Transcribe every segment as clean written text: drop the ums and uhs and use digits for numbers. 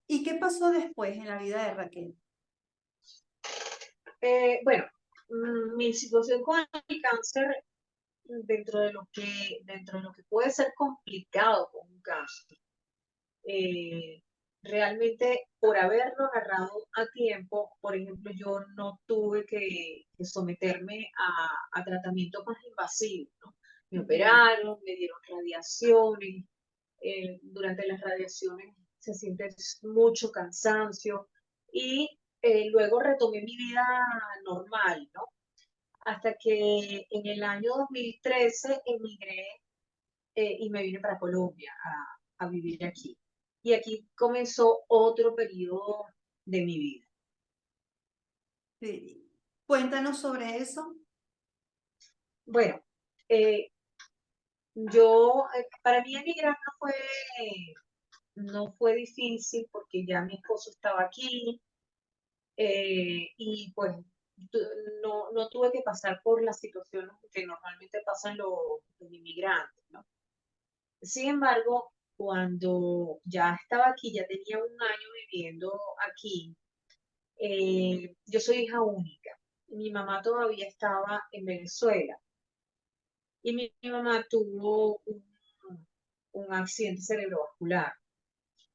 ¿Y qué pasó después en la vida de Raquel? Bueno, mi situación con el cáncer, dentro de lo que puede ser complicado con un cáncer, eh, realmente por haberlo agarrado a tiempo, por ejemplo, yo no tuve que someterme a tratamientos más invasivos, ¿no? Me Ujú. operaron, me dieron radiaciones, durante las radiaciones se siente mucho cansancio y luego retomé mi vida normal, ¿no? Hasta que en el año 2013 emigré y me vine para Colombia a vivir aquí. Y aquí comenzó otro periodo de mi vida. Sí. Cuéntanos sobre eso. Bueno, eh, para mí emigrar no fue difícil porque ya mi esposo estaba aquí, y pues tu- no tuve que pasar por las situaciones que normalmente pasan los inmigrantes, ¿no? Sin embargo, cuando ya estaba aquí, ya tenía un año viviendo aquí, yo soy hija única. Mi mamá todavía estaba en Venezuela y mi mamá tuvo un accidente cerebrovascular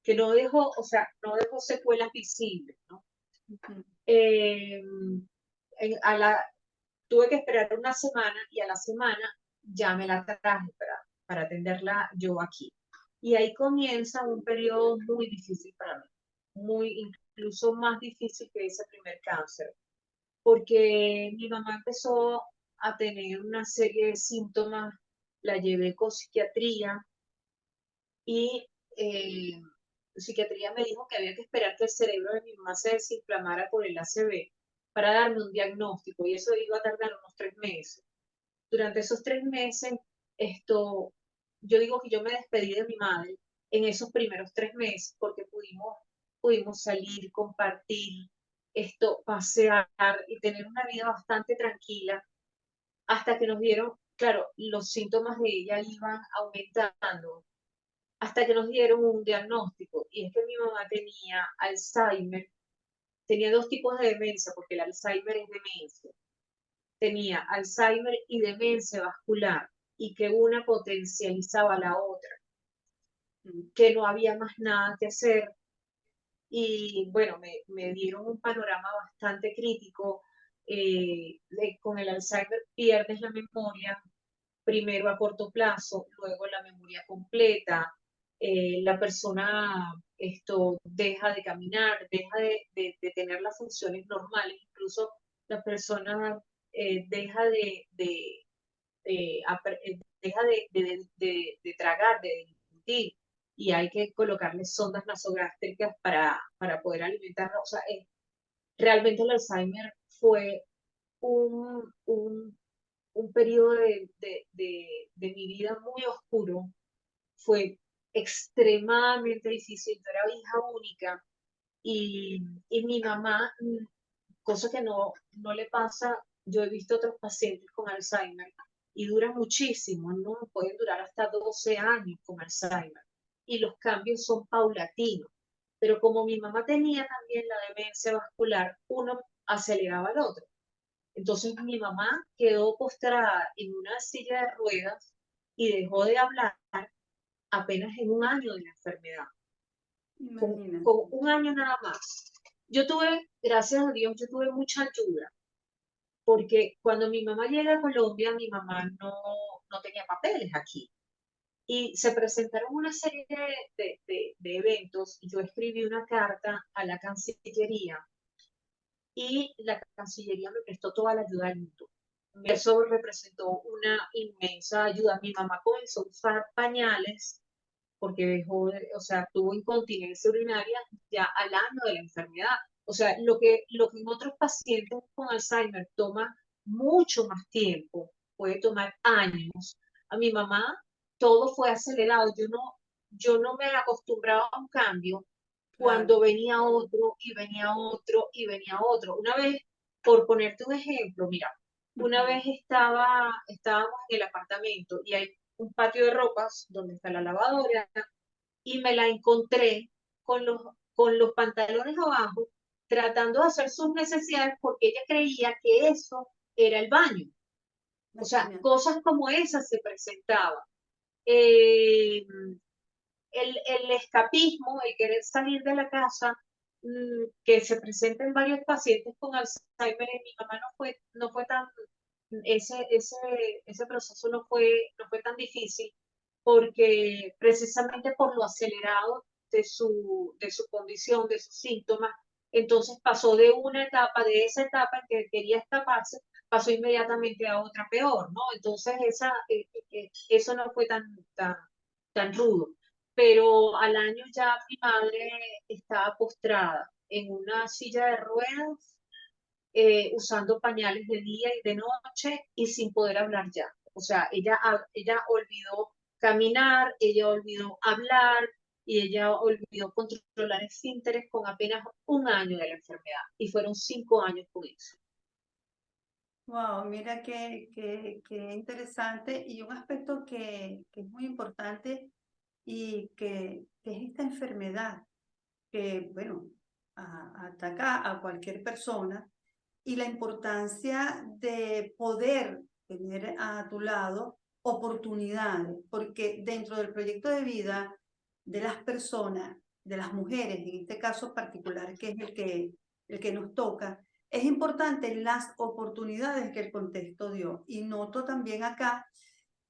que no dejó, o sea, no dejó secuelas visibles, ¿no? Ujú. Eh, en- a la, Tuve que esperar una semana y a la semana ya me la traje para atenderla yo aquí. Y ahí comienza un periodo muy difícil para mí, incluso más difícil que ese primer cáncer, porque mi mamá empezó a tener una serie de síntomas, la llevé con psiquiatría y psiquiatría me dijo que había que esperar que el cerebro de mi mamá se desinflamara por el ACV para darme un diagnóstico y eso iba a tardar unos 3 meses. Durante esos 3 meses, yo digo que yo me despedí de mi madre en esos primeros 3 meses porque pudimos salir, compartir, pasear y tener una vida bastante tranquila hasta que nos dieron, claro, los síntomas de ella iban aumentando hasta que nos dieron un diagnóstico y es que mi mamá tenía Alzheimer, tenía dos tipos de demencia porque el Alzheimer es demencia, tenía Alzheimer y demencia vascular y que una potencializaba la otra, que no había más nada que hacer y bueno, me dieron un panorama bastante crítico. Con el Alzheimer pierdes la memoria, primero a corto plazo, luego la memoria completa, la persona deja de caminar, deja de tener las funciones normales, incluso la persona deja de tragar, de discutir, y hay que colocarle sondas nasogástricas para poder alimentarla. O sea, realmente el Alzheimer fue un, un, un periodo de mi vida muy oscuro, fue extremadamente difícil, yo era hija única y mi mamá, cosa que no le pasa, yo he visto otros pacientes con Alzheimer y duran muchísimo, ¿no? Pueden durar hasta 12 años con Alzheimer y los cambios son paulatinos. Pero como mi mamá tenía también la demencia vascular, uno aceleraba al otro. Entonces mi mamá quedó postrada en una silla de ruedas y dejó de hablar apenas en un año de la enfermedad, Imagínate. con un año nada más. Gracias a Dios, yo tuve mucha ayuda, porque cuando mi mamá llega a Colombia, mi mamá no tenía papeles aquí. Y se presentaron una serie de eventos y yo escribí una carta a la Cancillería y la Cancillería me prestó toda la ayuda del mundo. Eso representó una inmensa ayuda. Mi mamá comenzó a usar pañales porque o sea, tuvo incontinencia urinaria ya al año de la enfermedad. O sea, lo que en otros pacientes con Alzheimer toma mucho más tiempo, puede tomar años. A mi mamá todo fue acelerado. Yo no me acostumbraba a un cambio Claro. cuando venía otro y venía otro y venía otro. Una vez, por ponerte un ejemplo, mira, una Ujú. vez estábamos en el apartamento y hay un patio de ropas donde está la lavadora y me la encontré con con los pantalones abajo, tratando de hacer sus necesidades porque ella creía que eso era el baño. O sea, Imagínate. cosas como esas se presentaban. Eh, el escapismo, el querer salir de la casa, que se presenta en varios pacientes con Alzheimer, en mi mamá no fue tan, ese proceso no fue tan difícil, porque precisamente por lo acelerado de su condición, de sus síntomas, entonces pasó de una etapa, de esa etapa en que quería escaparse, pasó inmediatamente a otra peor, ¿no? Entonces eso no fue tan rudo. Pero al año ya mi madre estaba postrada en una silla de ruedas, usando pañales de día y de noche y sin poder hablar ya. O sea, ella olvidó caminar, ella olvidó hablar y ella olvidó controlar esfínteres con apenas un año de la enfermedad. Y fueron 5 años con eso. Wow, mira qué interesante y un aspecto que es muy importante y que es esta enfermedad que, bueno, ataca a cualquier persona y la importancia de poder tener a tu lado oportunidades, porque dentro del proyecto de vida de las personas, de las mujeres, en este caso particular, que es el que nos toca, es importante las oportunidades que el contexto dio. Y noto también acá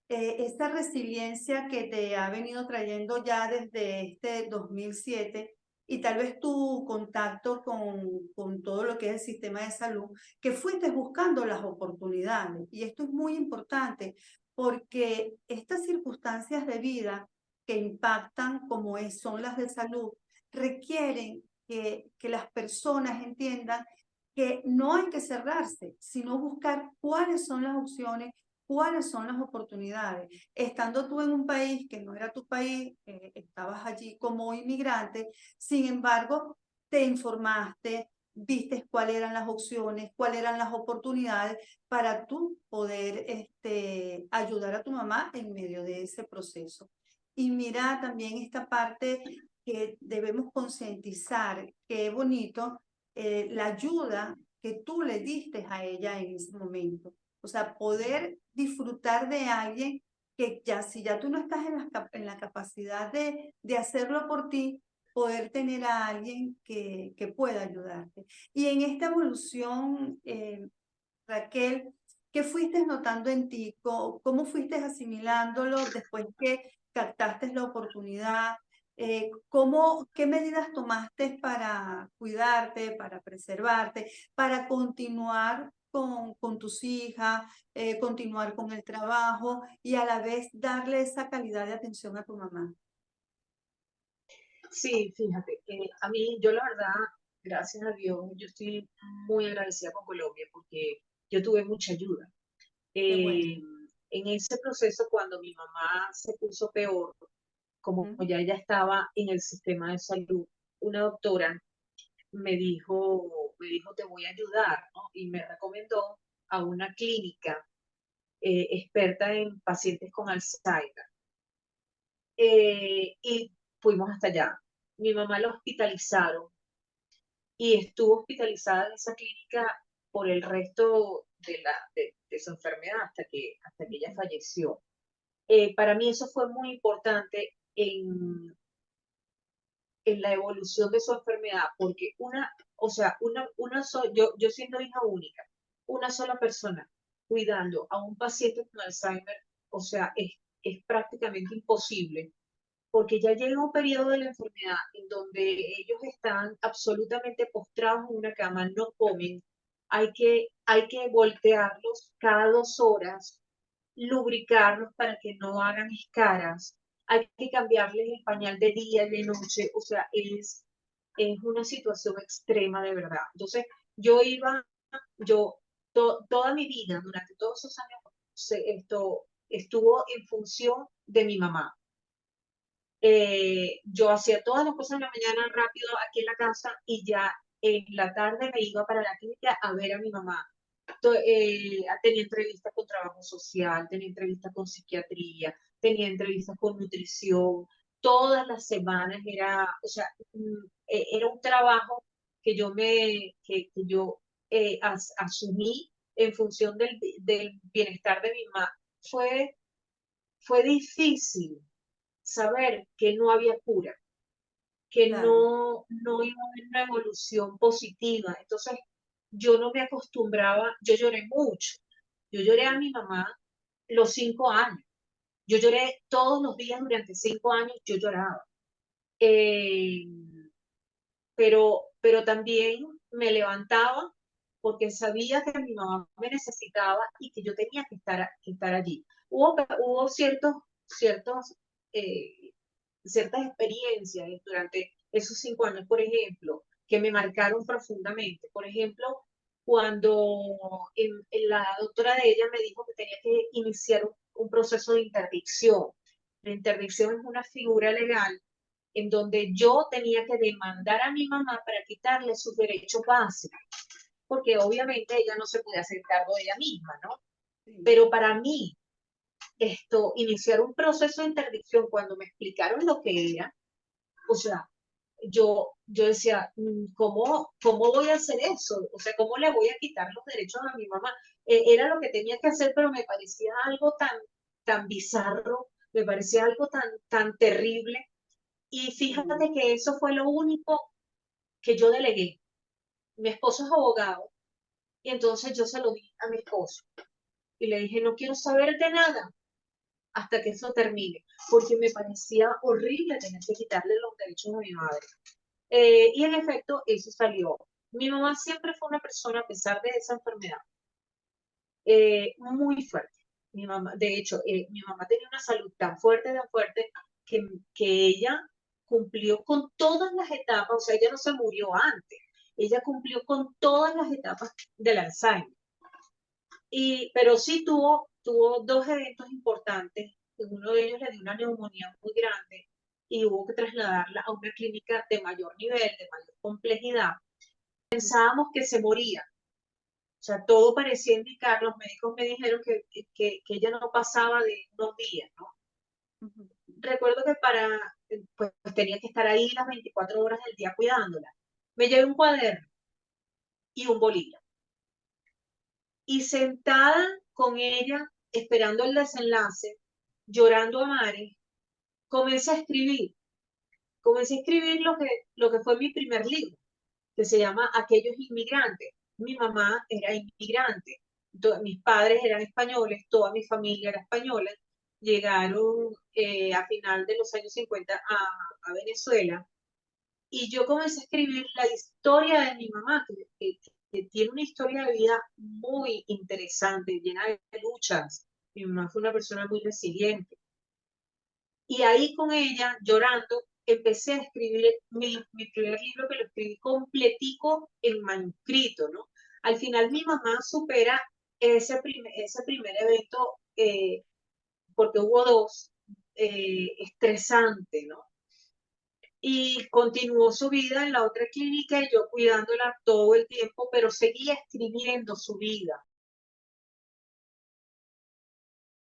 esta resiliencia que te ha venido trayendo ya desde este 2007 y tal vez tu contacto con todo lo que es el sistema de salud, que fuiste buscando las oportunidades. Y esto es muy importante porque estas circunstancias de vida que impactan como son las de salud, requieren que las personas entiendan que no hay que cerrarse, sino buscar cuáles son las opciones, cuáles son las oportunidades. Estando tú en un país que no era tu país, estabas allí como inmigrante, sin embargo, te informaste, viste cuáles eran las opciones, cuáles eran las oportunidades para tú poder ayudar a tu mamá en medio de ese proceso. Y mira también esta parte que debemos concientizar, que es bonito, la ayuda que tú le diste a ella en ese momento. O sea, poder disfrutar de alguien que ya, si ya tú no estás en la capacidad de hacerlo por ti, poder tener a alguien que pueda ayudarte. Y en esta evolución, Raquel, ¿qué fuiste notando en ti? ¿Cómo fuiste asimilándolo después que captaste la oportunidad? ¿Qué medidas tomaste para cuidarte, para preservarte, para continuar con tus hijas, continuar con el trabajo y a la vez darle esa calidad de atención a tu mamá? Sí, fíjate, a mí, yo la verdad, gracias a Dios, yo estoy muy agradecida con Colombia porque yo tuve mucha ayuda. Qué bueno. Eh, en ese proceso, cuando mi mamá se puso peor, como Ujú. ya ella estaba en el sistema de salud, una doctora me dijo, te voy a ayudar, ¿no? Y me recomendó a una clínica experta en pacientes con Alzheimer. Y fuimos hasta allá. Mi mamá la hospitalizaron y estuvo hospitalizada en esa clínica por el resto de su enfermedad hasta que ella falleció. Para mí eso fue muy importante en la evolución de su enfermedad, porque o sea, yo siendo hija única, una sola persona cuidando a un paciente con Alzheimer, o sea, es prácticamente imposible, porque ya llega un periodo de la enfermedad en donde ellos están absolutamente postrados en una cama, no comen, hay que voltearlos cada 2 horas, lubricarlos para que no hagan escaras, hay que cambiarles el pañal de día y de noche, o sea, es una situación extrema de verdad. Entonces, yo iba, toda mi vida, durante todos esos años, esto estuvo en función de mi mamá. Yo hacía todas las cosas en la mañana rápido aquí en la casa y ya en la tarde me iba para la clínica a ver a mi mamá. Tenía entrevistas con trabajo social, tenía entrevistas con psiquiatría, tenía entrevistas con nutrición. Todas las semanas era, o sea, era un trabajo que yo asumí en función del bienestar de mi mamá. Fue difícil saber que no había cura, que claro, no iba a haber una evolución positiva. Entonces, yo no me acostumbraba, yo lloré mucho. Yo lloré a mi mamá los 5 años. Yo lloré todos los días durante 5 años, yo lloraba. Eh, pero también me levantaba porque sabía que mi mamá me necesitaba y que yo tenía que estar allí. Hubo ciertos, eh, ciertas experiencias durante esos 5 años, por ejemplo, que me marcaron profundamente. Por ejemplo, cuando la doctora de ella me dijo que tenía que iniciar un proceso de interdicción. La interdicción es una figura legal en donde yo tenía que demandar a mi mamá para quitarle sus derechos básicos, porque obviamente ella no se puede hacer cargo de ella misma, ¿no? sí, Pero para mí, iniciar un proceso de interdicción cuando me explicaron lo que era, o sea, yo decía, ¿cómo voy a hacer eso? O sea, ¿cómo le voy a quitar los derechos a mi mamá? Era lo que tenía que hacer, pero me parecía algo tan bizarro, me parecía algo tan terrible. Y sí, fíjate que eso fue lo único que yo delegué. Mi esposo es abogado y entonces yo se lo di a mi esposo y le dije, no quiero saber de nada hasta que eso termine, porque me parecía horrible tener que quitarle los derechos a mi madre. Y en efecto, eso salió. Mi mamá siempre fue una persona, a pesar de esa enfermedad, muy fuerte. Mi mamá, de hecho, mi mamá tenía una salud tan fuerte, que, que ella cumplió con todas las etapas, o sea, ella no se murió antes, ella cumplió con todas las etapas del Alzheimer. Pero sí tuvo dos eventos importantes. En uno de ellos le dio una neumonía muy grande y hubo que trasladarla a una clínica de mayor nivel, de mayor complejidad. Pensábamos que se moría. O sea, todo parecía indicar, los médicos me dijeron que ella no pasaba de unos días, ¿no? ujú, Recuerdo que pues tenía que estar ahí las 24 horas del día cuidándola. Me llevé un cuaderno y un bolígrafo. Y sentada con ella, esperando el desenlace, llorando a mares, comencé a escribir. Comencé a escribir lo que fue mi primer libro, que se llama Aquellos inmigrantes. Mi mamá era inmigrante, mis padres eran españoles, toda mi familia era española. Llegaron a final de los años 50 a Venezuela y yo comencé a escribir la historia de mi mamá, que tiene una historia de vida muy interesante, llena de luchas. Mi mamá fue una persona muy resiliente. Y ahí con ella, llorando, empecé a escribir mi primer libro, que lo escribí completico en manuscrito, ¿no? Al final mi mamá supera ese primer evento, porque hubo dos, estresante, ¿no? Y continuó su vida en la otra clínica y yo cuidándola todo el tiempo, pero seguía escribiendo su vida.